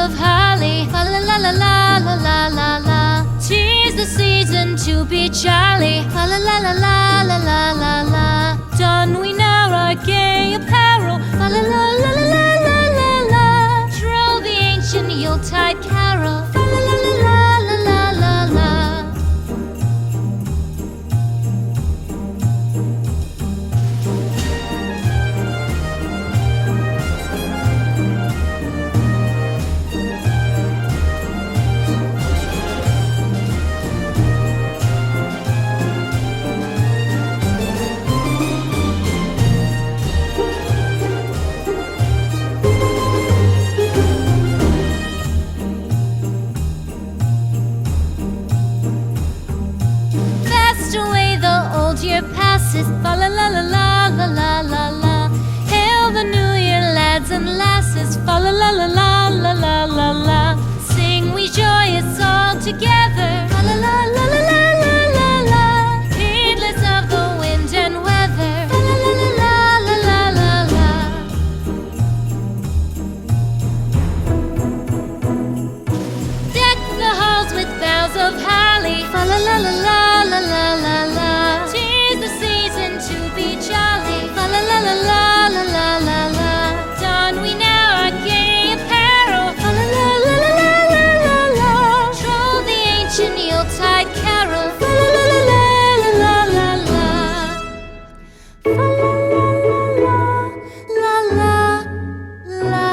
of holly, fa la la la la la la la la. 'Tis the season to be jolly, fa la la la la la la la la. Don we now our gay apparel, fa la la la la la la la la. Troll the ancient Yuletide carol, fa la la la la la la la la. Year passes, fa la la la la la la la la. Hail the new year, lads and lasses, fa la la la la la la la la. Sing we joyous all together, fa la la la la la la la la. Heedless of the wind and weather, fa la la la la la la la la. Deck the halls with boughs of holly, fa la la la la la la la la. La la la la la la la. Don we now our gay apparel, fa la la la la la la la la. Troll the ancient Yuletide carol, fa la la la la la la la la. Fa la la la la la la.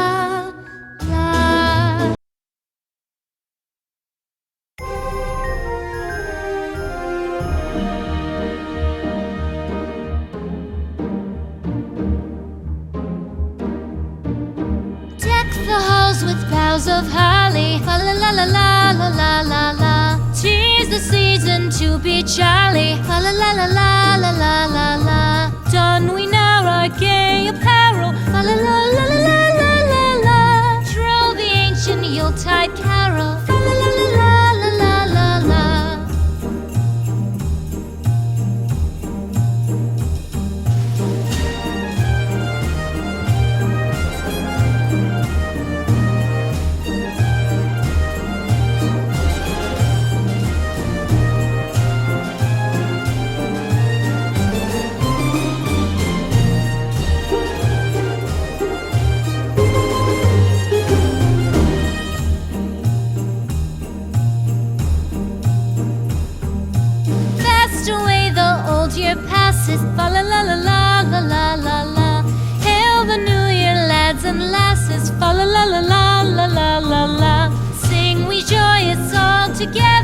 The halls with boughs of holly, fa la la la la la la la la. 'Tis the season to be jolly, fa la la la la la la la la. Don we now our gay apparel, fa la la la la la la la la. Troll the ancient Yuletide carol, fa la la la la la la la la. Year passes, fa la la la la la la la la. Hail the new year, lads and lasses, fa la la la la la la la la. Sing we joyous all together.